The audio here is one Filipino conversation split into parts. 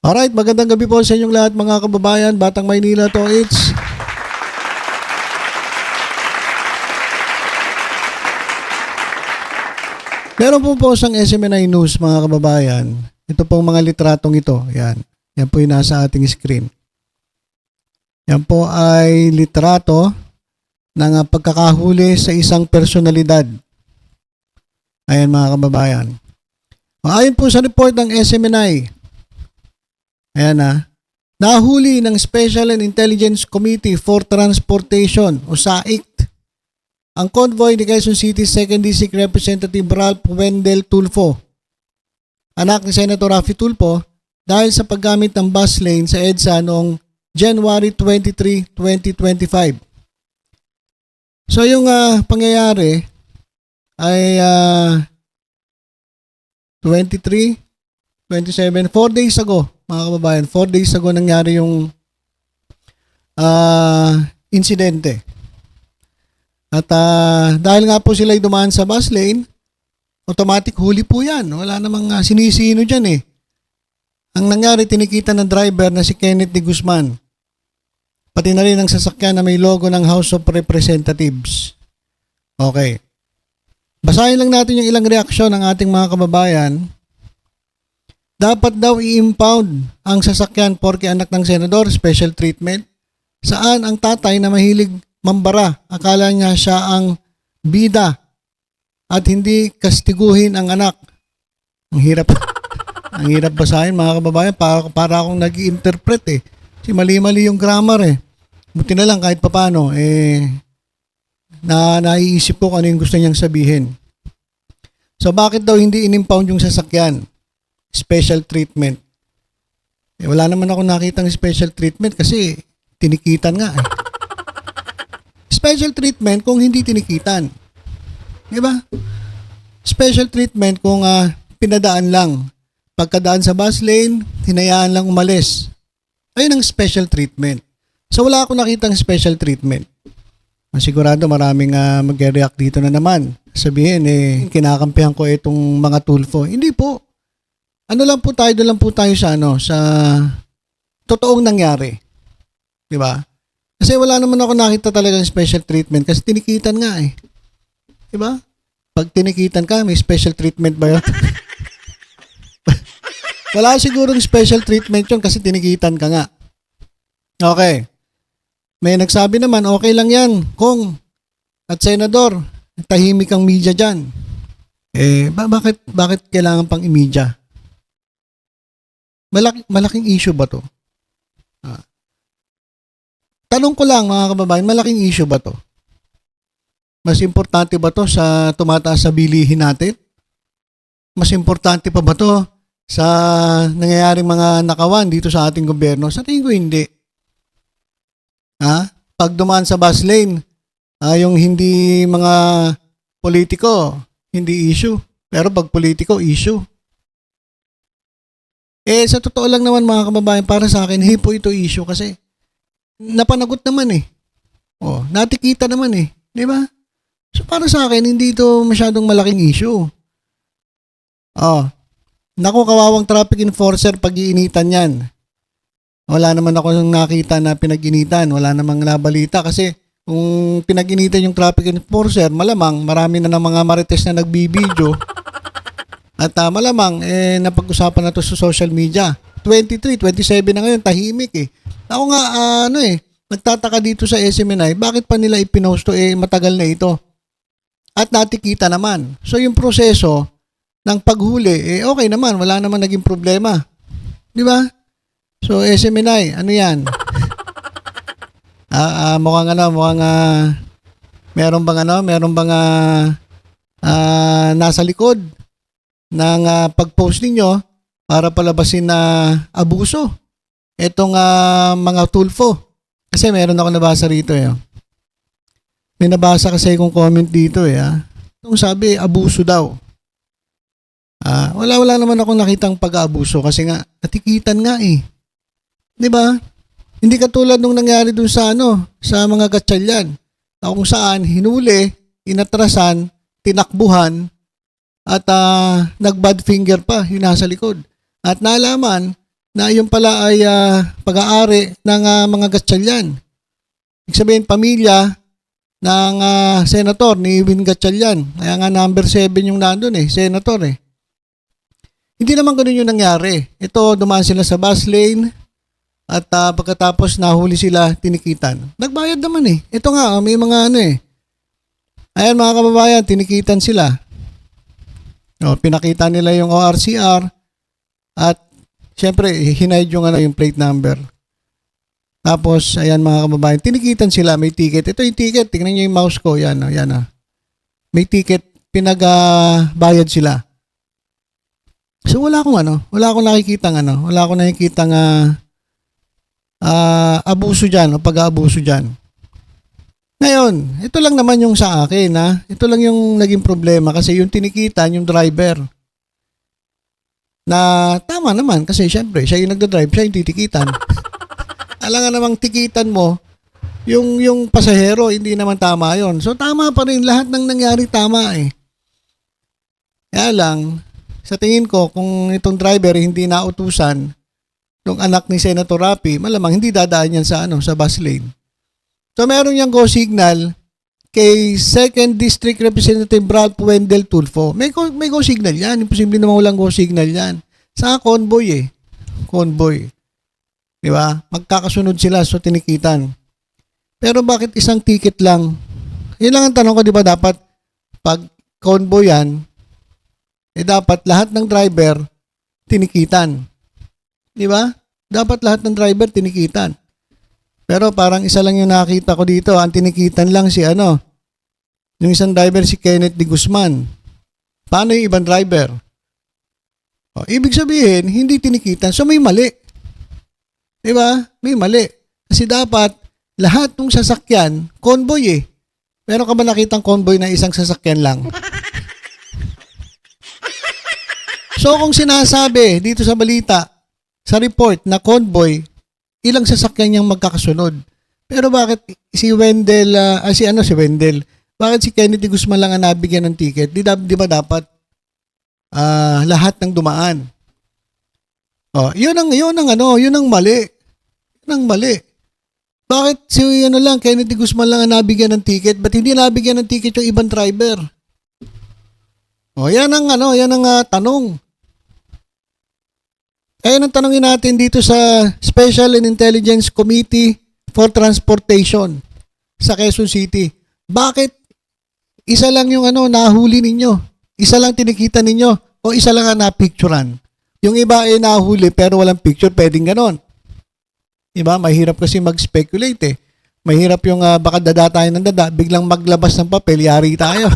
Alright, magandang gabi po sa inyong lahat mga kababayan. Batang Maynila to, it's meron po isang SMNI News mga kababayan. Ito pong mga litratong ito. Yan. Yan po yung nasa ating screen. Yan po ay litrato ng pagkakahuli sa isang personalidad. Ayan mga kababayan. Ayon po sa report ng SMNI, ayan nahuli ng Special and Intelligence Committee for Transportation o SAICT ang convoy ni Quezon City 2nd District Representative Ralph Wendell Tulfo, anak ni Senator Raffy Tulfo, dahil sa paggamit ng bus lane sa EDSA noong January 23, 2025. So yung pangyayari ay 23, 27, 4 days ago, mga kababayan, 4 days ago nangyari yung insidente. At dahil nga po sila dumaan sa bus lane, automatic huli po yan. Wala namang sinisino dyan eh. Ang nangyari, tinikita ng driver na si Kenneth D. Guzman. Pati na rin ang sasakyan na may logo ng House of Representatives. Okay. Basahin lang natin yung ilang reaksyon ng ating mga kababayan. Dapat daw i-impound ang sasakyan porke anak ng senador, special treatment. Saan ang tatay na mahilig mambara? Akala niya siya ang bida at hindi kastiguhin ang anak. Ang hirap. Ang hirap basahin mga kababayan. Para akong nag-i-interpret eh. Kasi mali-mali yung grammar eh. Buti na lang kahit papano naiisip ko kung ano yung gusto niyang sabihin. So bakit daw hindi in-impound yung sasakyan? Special treatment. Wala naman ako nakitang special treatment kasi tinikitan nga eh. Special treatment kung hindi tinikitan. Di ba? Special treatment kung pinadaan lang. Pagkadaan sa bus lane, hinayaan lang umalis. Ayun ang special treatment. So wala akong nakitang special treatment. Sigurado maraming mag-react dito na naman. Sabihin kinakampihan ko itong mga Tulfo. Hindi po. Doon lang po tayo sa sa totoong nangyari. 'Di ba? Kasi wala naman ako nakita talagang special treatment kasi tinikitan nga eh. 'Di ba? Pag tinikitan ka, may special treatment ba 'yon? Wala sigurong special treatment 'yon kasi tinikitan ka nga. Okay. May nagsabi naman, okay lang 'yan, Kong at Senador. Tahimik ang media diyan. Bakit kailangan pang i-media? Malaking issue ba to? Tanong ko lang mga kababayan, malaking issue ba to? Mas importante ba to sa tumataas sa bilihin natin? Mas importante pa ba to sa nangyayaring mga nakawan dito sa ating gobyerno? Sa tingin ko hindi. Pag dumaan sa bus lane, yung hindi mga politiko, hindi issue. Pero pag politiko, issue. Sa totoo lang naman mga kababayan, para sa akin, po ito issue kasi napanagot naman eh. Natikita naman eh. Di ba? So para sa akin, hindi ito masyadong malaking issue. Naku, kawawang traffic enforcer pag-iinitan yan. Wala naman ako nakita na pinag-initan. Wala namang nabalita kasi kung pinag-initan yung traffic enforcer, malamang marami na ng mga marites na nagbibideo. At malamang, napag-usapan na to sa social media. 23, 27 na ngayon, tahimik eh. Ako nga, nagtataka dito sa SMNI, bakit pa nila ipinost to? Matagal na ito. At natikita naman. So yung proseso ng paghuli, okay naman, wala naman naging problema. Di ba? So SMNI, ano yan? Mukhang meron bang nasa likod ng pag-post ninyo para palabasin na abuso itong mga Tulfo. Kasi meron ako nabasa rito May nabasa kasi kung comment dito Itong sabi, abuso daw. Wala naman ako nakitang pag-aabuso kasi nga natikitan nga eh. 'Di ba? Hindi katulad nung nangyari dun sa sa mga gatsalyan. Kung saan hinuli, inatrasan, tinakbuhan, at nag-bad finger pa yung nasa likod. At nalaman na yun pala ay pag-aari ng mga Gatchalian. Ibig sabihin, pamilya ng senator ni Win Gatchalian. Kaya nga number 7 yung nandun senator Hindi naman ganun yung nangyari. Ito, dumaan sila sa bus lane at pagkatapos nahuli sila, tinikitan. Nagbayad naman Ito nga, may mga Ayan mga kababayan, tinikitan sila. Pinakita nila yung ORCR at syempre, hinahid yung plate number. Tapos, ayan mga kababayan, tinikitan sila, may ticket. Ito yung ticket, tingnan nyo yung mouse ko, yan. May ticket, pinag-bayad sila. So, wala akong nakikitang abuso dyan o pag-aabuso dyan. Ngayon, ito lang naman yung sa akin ito lang yung naging problema kasi yung tinikitan, yung driver. Na tama naman kasi syempre, siya yung nagdadrive, siya yung titikitan. Alam nga namang tikitan mo, yung pasahero, hindi naman tama yon. So tama pa rin, lahat ng nangyari tama Kaya lang, sa tingin ko, kung itong driver hindi nautusan ng anak ni Senator Rapi, malamang hindi dadaan yan sa bus lane. So meron yang go signal kay 2nd District Representative Ralph Wendell Tulfo. May go signal yan. Imposible naman walang go signal yan. Sa convoy Convoy. Di ba? Magkakasunod sila so tinikitan. Pero bakit isang ticket lang? Yun lang ang tanong ko, di ba dapat pag convoy yan, dapat lahat ng driver tinikitan. Di ba? Dapat lahat ng driver tinikitan. Pero parang isa lang yung nakita ko dito. Ang tinikitan lang si yung isang driver si Kenneth D. Guzman. Paano yung ibang driver? Ibig sabihin, hindi tinikitan. So may mali. Di ba? May mali. Kasi dapat lahat ng sasakyan, convoy Meron ka ba nakitang convoy na isang sasakyan lang? So kung sinasabi dito sa balita, sa report na convoy, ilang sasakyan niyang magkakasunod. Pero bakit si Wendell, si Wendell, bakit si Kennedy Guzman lang ang nabigyan ng ticket? Di ba dapat lahat ng dumaan? Yun ang mali. Yun ang mali. Bakit si Kennedy Guzman lang ang nabigyan ng ticket? Ba't hindi nabigyan ng ticket yung ibang driver? Yan ang tanong. Kaya ang tanongin natin dito sa Special and Intelligence Committee for Transportation sa Quezon City. Bakit isa lang yung nahuli ninyo? Isa lang tinikita ninyo? O isa lang ang napicturan? Yung iba ay nahuli pero walang picture, pwedeng ganon. Diba? Mahirap kasi mag-speculate Mahirap yung baka dada tayo ng dada, biglang maglabas ng papel, yari tayo.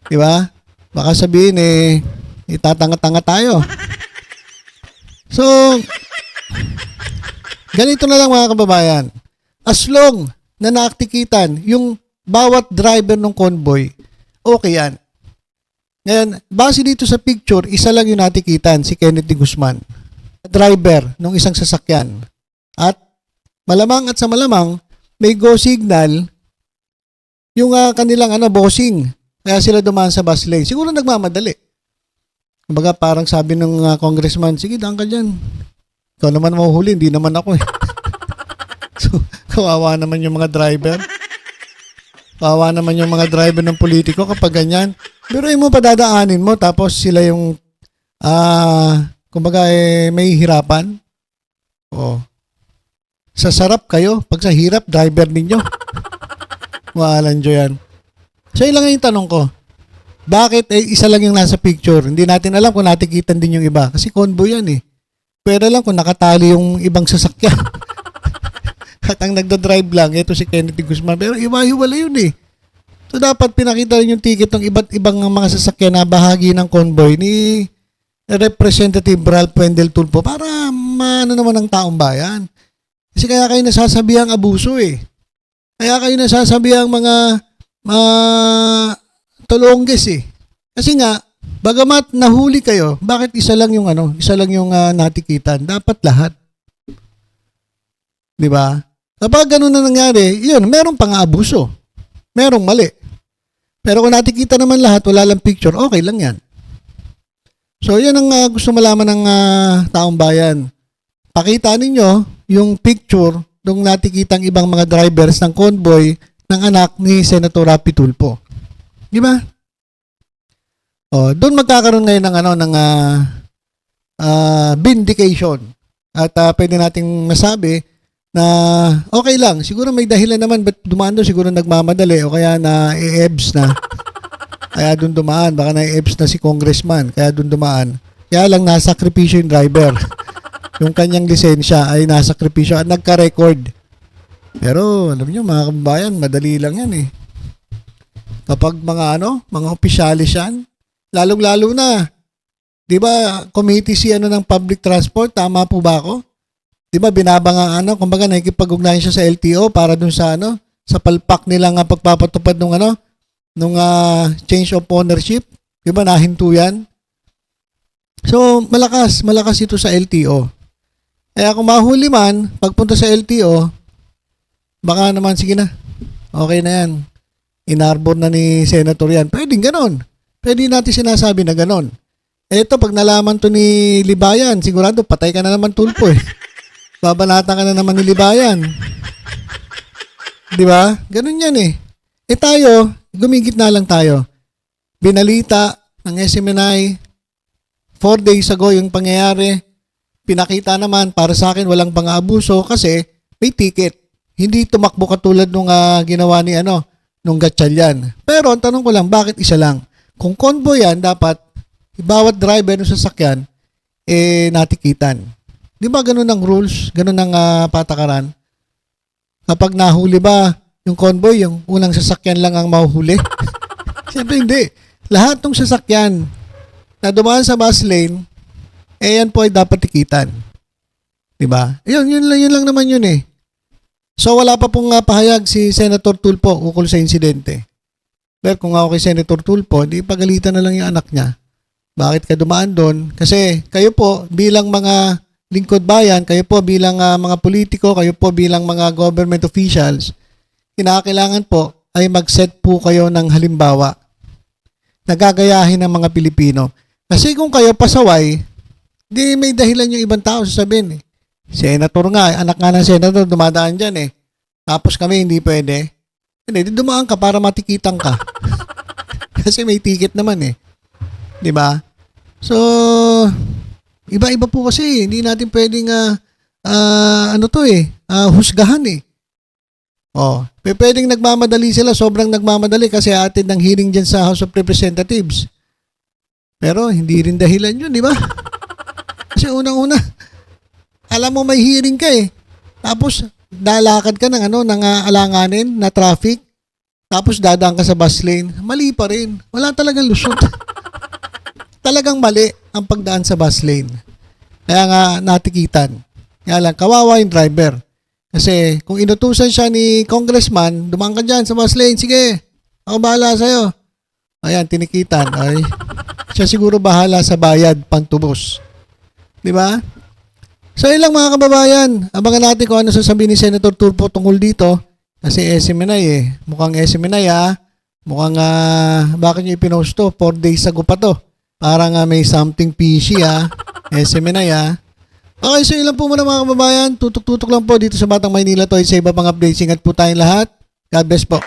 Diba? Baka sabihin itatanga-tanga tayo. So, ganito na lang mga kababayan. As long na naktikitan yung bawat driver ng convoy, okay yan. Ngayon, base dito sa picture, isa lang yung natikitan, si Kenneth D. Guzman. Driver ng isang sasakyan. At malamang at sa malamang, may go signal yung kanilang bossing. Kaya sila dumaan sa bus lane. Siguro nagmamadali. Kumbaga parang sabi ng congressman, sige, daan ka dyan. Ikaw naman mahuhuli, hindi naman ako So, kawawa naman yung mga driver. Kawawa naman yung mga driver ng politiko kapag ganyan. Pero mo padadaanin mo, tapos sila yung, kumbaga may hirapan. Sasarap kayo. Pag sa hirap, driver ninyo. Walang dyo yan. So, yun lang yung tanong ko. Bakit isa lang yung nasa picture? Hindi natin alam kung natikitan din yung iba. Kasi convoy yan Pero lang kung nakatali yung ibang sasakyan. At ang nagdadrive lang, ito si Kennedy Guzman. Pero iba-iwala yun So dapat pinakita rin yung ticket ng iba't ibang mga sasakyan na bahagi ng convoy ni Representative Ralph Wendell Tulfo para maano naman ang taong bayan. Kasi kaya kayo nasasabi ang abuso Kaya kayo nasasabi ang mga tulongges Kasi nga, bagamat nahuli kayo, bakit isa lang yung natikitan? Dapat lahat. 'Di ba? Kapag ganun na nangyari, yun, merong pang-aabuso. Merong mali. Pero kung natikita naman lahat, wala lang picture, okay lang yan. So, yan ang gusto malaman ng taong bayan. pakita ninyo yung picture nung natikitang ibang mga drivers ng convoy ng anak ni Senator Rapi Tulfo. Di ba? Oh, doon magkakaroon ngayon ng vindication. At pwede nating masabi na okay lang, siguro may dahilan naman ba't dumaan doon, siguro nagmamadali o kaya na i-EBS na. Kaya doon dumaan, baka na i-EBS na si congressman, kaya doon dumaan. Kaya lang nasakripisyo yung driver. Yung kanyang lisensya ay nasakripisyo at nagka-record. Pero alam niyo mga kababayan, madali lang yan eh. Kapag mga opisyalis yan, lalong-lalo na, di ba, committee si ng public transport, tama po ba ako? Di ba, binabangaan, kumbaga nakikipag-ugnayan siya sa LTO para dun sa sa palpak nila nga pagpapatupad nung change of ownership. Di ba, nahinto yan? So, malakas ito sa LTO. Kaya kung mahuli man, pagpunta sa LTO, baka naman, sige na, okay na yan. Inarbor na ni Senator yan. Pwedeng ganon. Pwede natin sinasabi na ganon. Eto, pag nalaman to ni Libayan, sigurado patay ka na naman Tulfo eh. Babanatan ka na naman ni Libayan. Di ba? Ganon yan eh. Eh tayo, gumigit na lang tayo. Binalita ng SMNI 4 days ago yung pangyayari. Pinakita naman, para sa akin, walang pang-aabuso kasi may ticket. Hindi tumakbo katulad nung ginawa ni nung Gatchalian. Pero ang tanong ko lang, bakit isa lang? Kung convoy yan, dapat bawat driver ng sasakyan natikitan. Di ba ganun ang rules? Ganun ang patakaran? Kapag nahuli ba yung convoy, yung unang sasakyan lang ang mahuhuli? Siyempre hindi. Lahat ng sasakyan na dumaan sa bus lane, yan po ay dapat tikitan. Di ba? Yun lang naman yun eh. So wala pa pong pahayag si Senator Tulfo ukol sa insidente. Pero kung ako kay Senator Tulfo, di pagalitan na lang yung anak niya. Bakit ka dumaan doon? Kasi kayo po bilang mga lingkod bayan, kayo po bilang mga politiko, kayo po bilang mga government officials, kinakailangan po ay mag-set po kayo ng halimbawa na gagayahin ng mga Pilipino. Kasi kung kayo pasaway, di may dahilan yung ibang tao sasabihin eh. Senator nga, anak nga ng senator, dumadaan dyan eh. Tapos kami hindi pwede. Hindi, dumaan ka para matikitan ka. Kasi may ticket naman eh. Di ba? So, iba-iba po kasi. Hindi natin pwedeng, husgahan eh. Oh, pwedeng nagmamadali sila, sobrang nagmamadali kasi atin ng hearing dyan sa House of Representatives. Pero hindi rin dahilan yun, di ba? Kasi unang-una, alam mo may hearing ka eh. Tapos, dalakad ka ng alanganin na traffic. Tapos, dadaan ka sa bus lane. Mali pa rin. Wala talagang lusot. Talagang mali ang pagdaan sa bus lane. Kaya nga, natikitan. Kaya lang, kawawa yung driver. Kasi, kung inutusan siya ni congressman, dumaan ka dyan sa bus lane, sige, ako bahala sa'yo. Ayan, tinikitan. Ay, siya siguro bahala sa bayad, pantubos. Di ba? So, ilang mga kababayan, abangan natin kung ano sasabihin ni Senator Tulfo tungkol dito. Kasi SMNI eh. Mukhang SMNI Mukhang bakit nyo ipinost to? 4 days ago pa to. Parang may something fishy SMNI Okay, so ilan po muna mga kababayan. Tutok-tutok lang po dito sa Batang Maynila to. Sa iba pang updates. Ingat po tayong lahat. God bless po.